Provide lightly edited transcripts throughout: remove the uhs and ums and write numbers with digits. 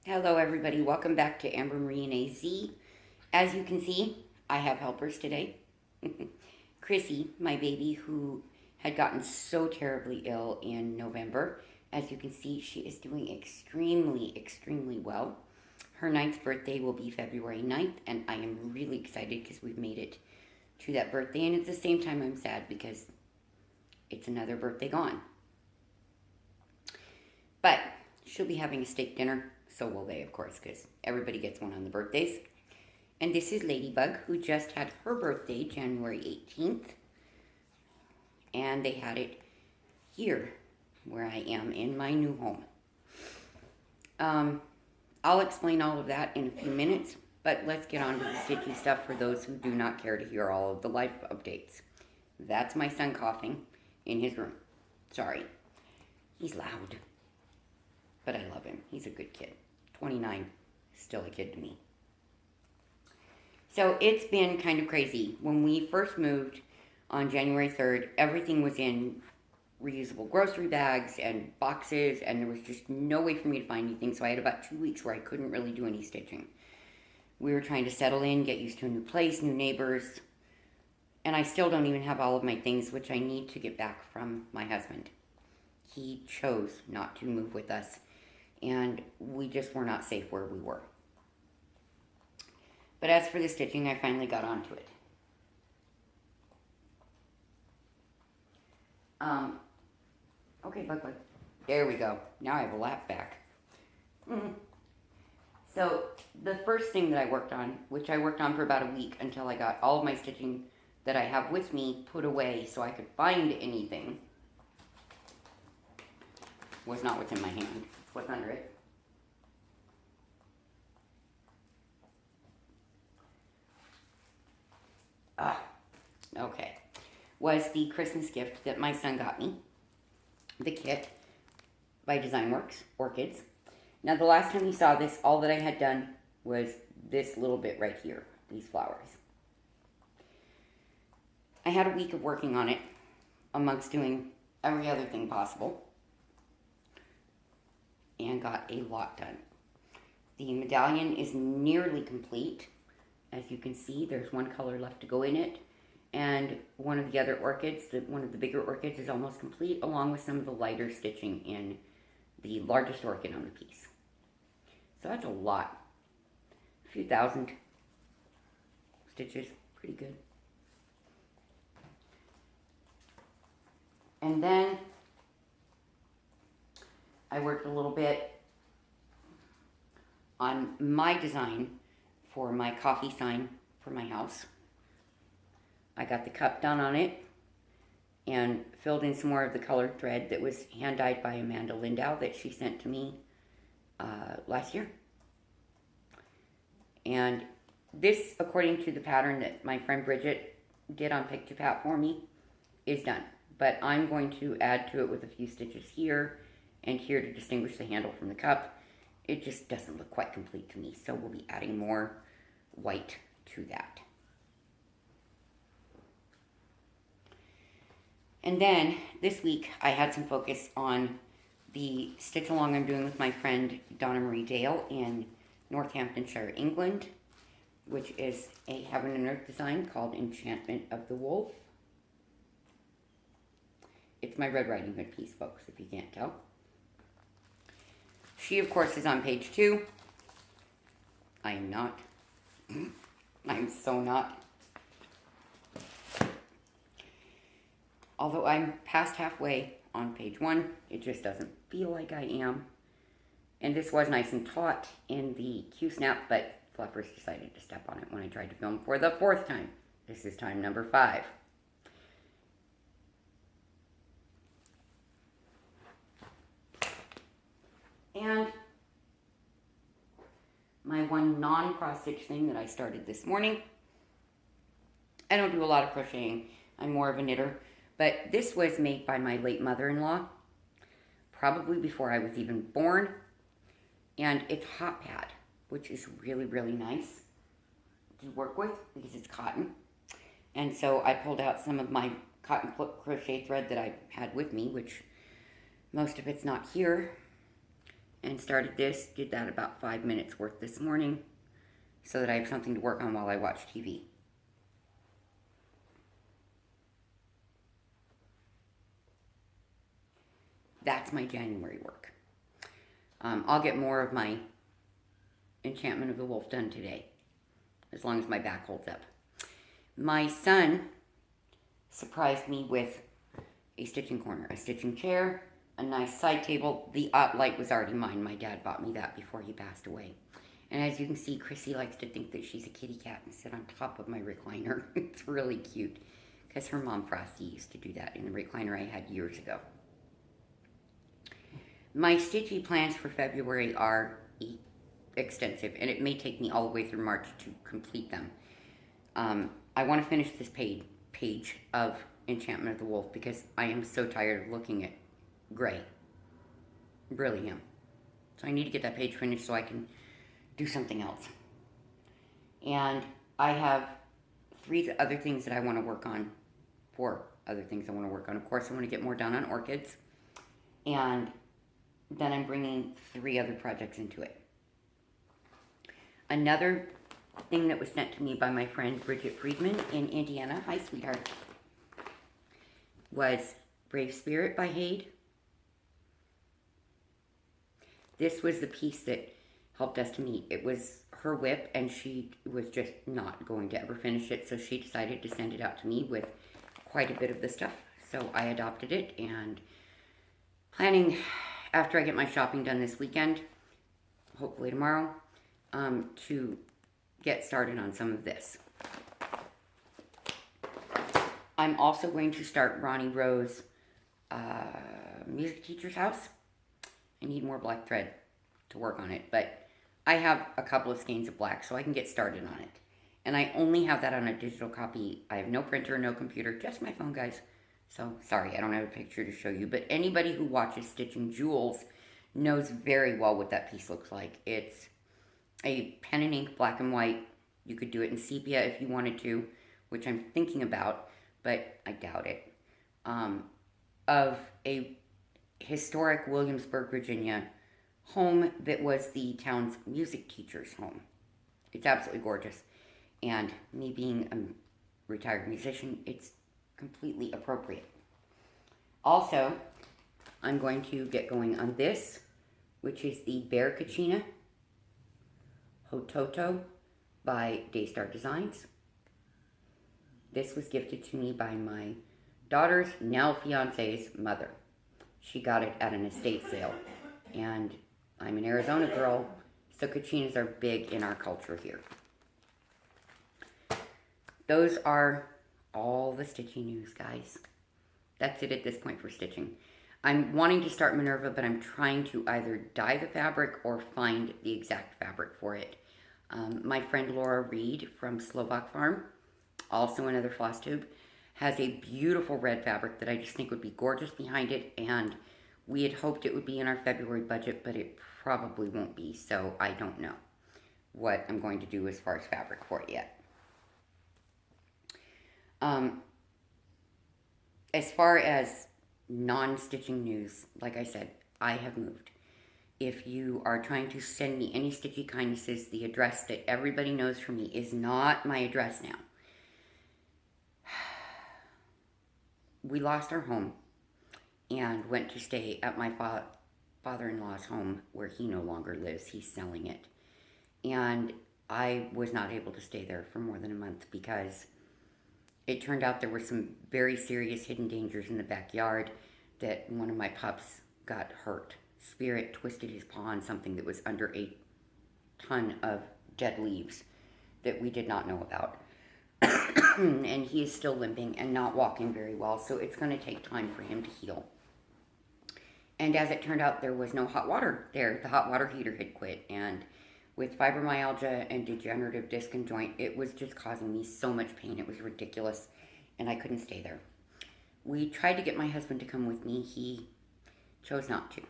Hello everybody, welcome back to Amber Marie and AZ. As you can see, I have helpers today. Chrissy, my baby, who had gotten so terribly ill in November. As you can see, she is doing extremely well. Her 9th birthday will be February 9th, and I am really excited because we've made it to that birthday. And at the same time, I'm sad because it's another birthday gone. But she'll be having a steak dinner. So will they, of course, because everybody gets one on the birthdays. And this is Ladybug, who just had her birthday, January 18th. And they had it here, where I am in my new home. I'll explain all of that in a few minutes, but let's get on to the stitchy stuff for those who do not care to hear all of the life updates. That's my son coughing in his room. Sorry. He's loud. But I love him. He's a good kid. 29, still a kid to me. So it's been kind of crazy. When we first moved on January 3rd, everything was in reusable grocery bags and boxes, and there was just no way for me to find anything. So I had about 2 weeks where I couldn't really do any stitching. We were trying to settle in, get used to a new place, new neighbors, and I still don't even have all of my things, which I need to get back from my husband. He chose not to move with us, and we just were not safe where we were. But as for the stitching, I finally got onto it. Okay, Bug. There we go. Now I have a lap back. So the first thing that I worked on, which I worked on for about a week until I got all of my stitching that I have with me put away so I could find anything, was not what's in my hand. What's under it? Okay. Was the Christmas gift that my son got me. The kit by Designworks, Orchids. Now the last time you saw this, all that I had done was this little bit right here, these flowers. I had a week of working on it amongst doing every other thing possible, and got a lot done. The medallion is nearly complete. As you can see, there's one color left to go in it, and one of the other orchids, one of the bigger orchids, is almost complete, along with some of the lighter stitching in the largest orchid on the piece. So that's a lot. A few thousand stitches, pretty good. And then I worked a little bit on my design for my coffee sign for my house. I got the cup done on it and filled in some more of the colored thread that was hand dyed by Amanda Lindau that she sent to me last year. And this, according to the pattern that my friend Bridget did on Pick to Pat for me, is done. But I'm going to add to it with a few stitches here and here to distinguish the handle from the cup. It just doesn't look quite complete to me, so we'll be adding more white to that. And then this week I had some focus on the stitch along I'm doing with my friend Donna Marie Dale in Northamptonshire, England, which is a Heaven and Earth design called Enchantment of the Wolf. It's my Red Riding Hood piece, folks, if you can't tell. She, of course, is on page 2. I am not. I'm so not. Although I'm past halfway on page 1, it just doesn't feel like I am. And this was nice and taut in the Q-snap, but Fluffers decided to step on it when I tried to film for the 4th time. This is time number 5. And my one non-cross stitch thing that I started this morning. I don't do a lot of crocheting. I'm more of a knitter. But this was made by my late mother-in-law, probably before I was even born. And it's hot pad, which is really nice to work with because it's cotton. And so I pulled out some of my cotton crochet thread that I had with me, which most of it's not here. and started this. Did that about 5 minutes worth this morning so that I have something to work on while I watch TV. That's my January work. I'll get more of my Enchantment of the Wolf done today, as long as my back holds up. My son surprised me with a stitching corner, a stitching chair, a nice side table. The light was already mine. My dad bought me that before he passed away. And as you can see, Chrissy likes to think that she's a kitty cat and sit on top of my recliner. It's really cute, because her mom, Frosty, used to do that in the recliner I had years ago. My stitchy plans for February are extensive, and it may take me all the way through March to complete them. I want to finish this page of Enchantment of the Wolf because I am so tired of looking at gray. Really am. So I need to get that page finished so I can do something else. And I have 3 other things that I want to work on. 4 other things I want to work on. Of course, I want to get more done on orchids. And then I'm bringing 3 other projects into it. Another thing that was sent to me by my friend Bridget Friedman in Indiana, hi sweetheart, was Brave Spirit by Hade. This was the piece that helped us to meet. It was her whip, and she was just not going to ever finish it, so she decided to send it out to me with quite a bit of the stuff. So I adopted it, and planning, after I get my shopping done this weekend, hopefully tomorrow, to get started on some of this. I'm also going to start Ronnie Rowe's music teacher's house. I need more black thread to work on it, but I have a couple of skeins of black, so I can get started on it. And I only have that on a digital copy. I have no printer, no computer, just my phone, guys. So, sorry, I don't have a picture to show you, but anybody who watches Stitching Jewels knows very well what that piece looks like. It's a pen and ink, black and white. You could do it in sepia if you wanted to, which I'm thinking about, but I doubt it. Of a historic Williamsburg, Virginia home that was the town's music teacher's home. It's absolutely gorgeous. And me being a retired musician, it's completely appropriate. Also, I'm going to get going on this, which is the Bear Kachina Hototo by Daystar Designs. This was gifted to me by my daughter's now fiance's mother. She got it at an estate sale, and I'm an Arizona girl, so kachinas are big in our culture here. Those are all the stitching news, guys. That's it at this point for stitching. I'm wanting to start Minerva, but I'm trying to either dye the fabric or find the exact fabric for it. My friend Laura Reed from Slovak Farm, also another Flosstube, has a beautiful red fabric that I just think would be gorgeous behind it, and we had hoped it would be in our February budget, but it probably won't be, so I don't know what I'm going to do as far as fabric for it yet. As far as non-stitching news, like I said, I have moved. If you are trying to send me any stitchy kindnesses, the address that everybody knows from me is not my address now. We lost our home and went to stay at my father-in-law's home where he no longer lives. He's selling it. And I was not able to stay there for more than a month because it turned out there were some very serious hidden dangers in the backyard, that one of my pups got hurt. Spirit twisted his paw on something that was under a ton of dead leaves that we did not know about. And he is still limping and not walking very well, so it's going to take time for him to heal. And as it turned out, there was no hot water there. The hot water heater had quit, and with fibromyalgia and degenerative disc and joint, it was just causing me so much pain. It was ridiculous, and I couldn't stay there. We tried to get my husband to come with me. He chose not to,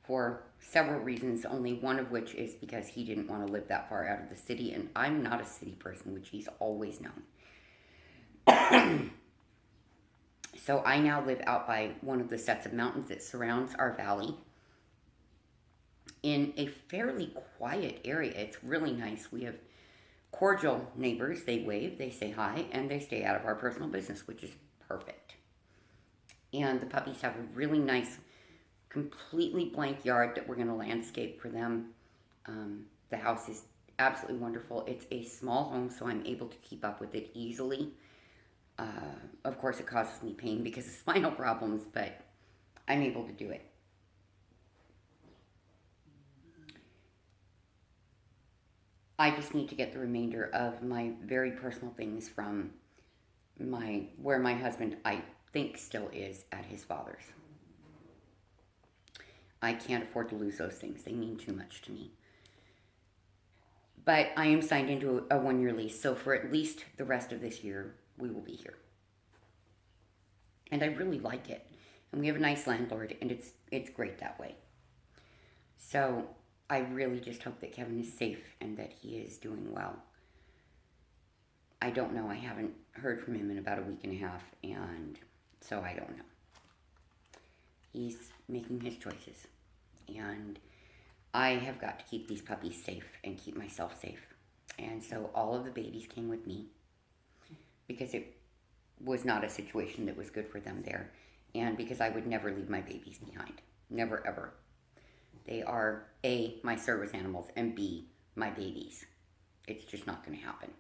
for several reasons, only one of which is because he didn't want to live that far out of the city, and I'm not a city person, which he's always known. So I now live out by one of the sets of mountains that surrounds our valley, in a fairly quiet area. It's really nice. We have cordial neighbors. They wave, they say hi, and they stay out of our personal business, which is perfect. And the puppies have a really nice, completely blank yard that we're going to landscape for them. The house is absolutely wonderful. It's a small home, so I'm able to keep up with it easily. Of course, it causes me pain because of spinal problems, but I'm able to do it. I just need to get the remainder of my very personal things from where my husband, I think, still is at his father's. I can't afford to lose those things. They mean too much to me. But I am signed into a 1-year lease, so for at least the rest of this year, we will be here. And I really like it. And we have a nice landlord, and it's great that way. So I really just hope that Kevin is safe and that he is doing well. I don't know. I haven't heard from him in about a week and a half, and so I don't know. He's making his choices, and I have got to keep these puppies safe and keep myself safe. And so all of the babies came with me because it was not a situation that was good for them there, and because I would never leave my babies behind. Never, ever. They are A, my service animals, and B, my babies. It's just not going to happen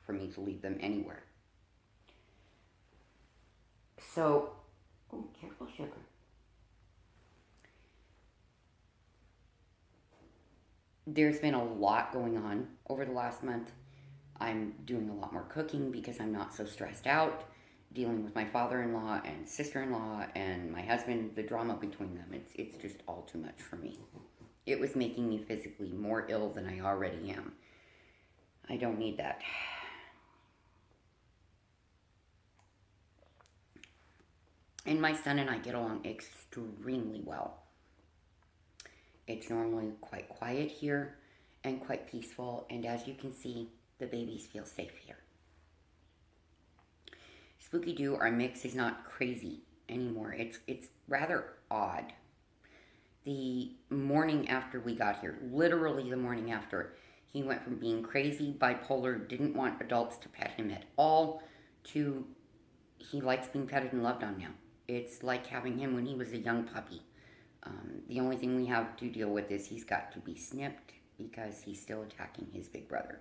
for me to leave them anywhere. So, oh, careful, sugar. There's been a lot going on over the last month. I'm doing a lot more cooking because I'm not so stressed out, dealing with my father-in-law and sister-in-law and my husband, the drama between them. It's just all too much for me. It was making me physically more ill than I already am. I don't need that. And my son and I get along extremely well. It's normally quite quiet here and quite peaceful, and as you can see, the babies feel safe here. Spooky Doo, our mix, is not crazy anymore. It's rather odd. The morning after we got here, literally the morning after, he went from being crazy, bipolar, didn't want adults to pet him at all, to he likes being petted and loved on now. It's like having him when he was a young puppy. The only thing we have to deal with is he's got to be snipped because he's still attacking his big brother.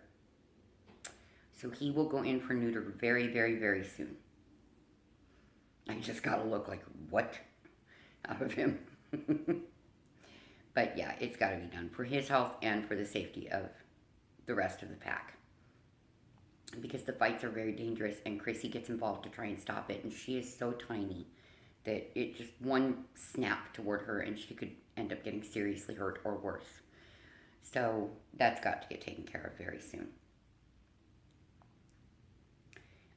So he will go in for neuter very, very, very soon. I just gotta look like, what? Out of him. But yeah, it's gotta be done for his health and for the safety of the rest of the pack. Because the fights are very dangerous and Chrissy gets involved to try and stop it, and she is so tiny that it just one snap toward her and she could end up getting seriously hurt or worse. So that's got to get taken care of very soon.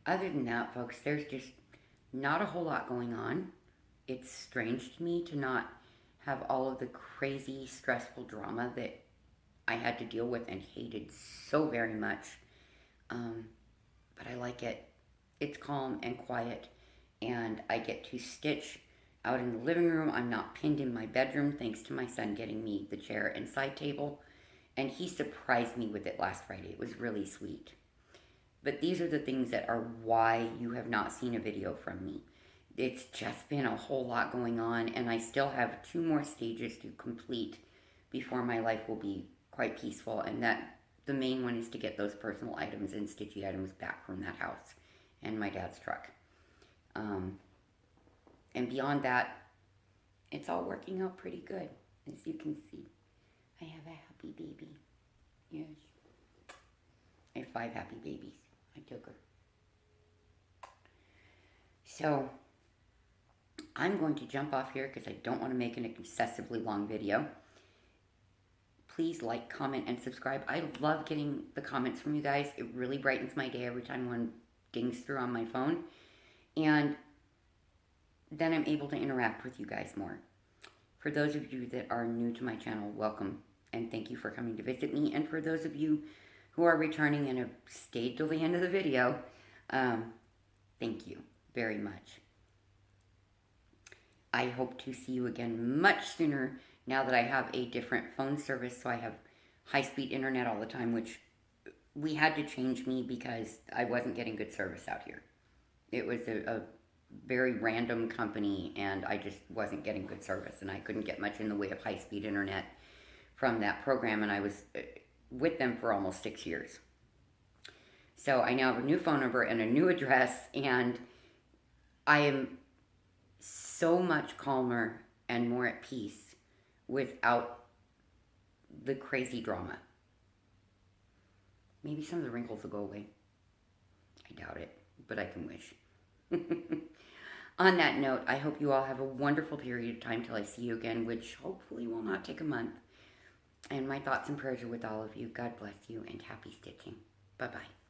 Other than that, folks, there's just not a whole lot going on. It's strange to me to not have all of the crazy, stressful drama that I had to deal with and hated so very much. But I like it. It's calm and quiet, and I get to stitch out in the living room. I'm not pinned in my bedroom thanks to my son getting me the chair and side table, and he surprised me with it last Friday. It was really sweet. But these are the things that are why you have not seen a video from me. It's just been a whole lot going on, and I still have 2 more stages to complete before my life will be quite peaceful, and that the main one is to get those personal items and stitchy items back from that house and my dad's truck. And beyond that, it's all working out pretty good, as you can see. I have a happy baby. Yes. I have 5 happy babies. I took her. So, I'm going to jump off here because I don't want to make an excessively long video. Please like, comment, and subscribe. I love getting the comments from you guys. It really brightens my day every time one dings through on my phone. And then I'm able to interact with you guys more. For those of you that are new to my channel, welcome. And thank you for coming to visit me. And for those of you who are returning and have stayed till the end of the video, thank you very much. I hope to see you again much sooner now that I have a different phone service, so I have high-speed internet all the time, which we had to change me because I wasn't getting good service out here. It was a very random company, and I just wasn't getting good service, and I couldn't get much in the way of high-speed internet from that program, and I was with them for almost 6 years. So I now have a new phone number and a new address, and I am so much calmer and more at peace without the crazy drama. Maybe some of the wrinkles will go away. I doubt it, but I can wish. On that note, I hope you all have a wonderful period of time till I see you again, which hopefully will not take a month. And my thoughts and prayers are with all of you. God bless you and happy stitching. Bye-bye.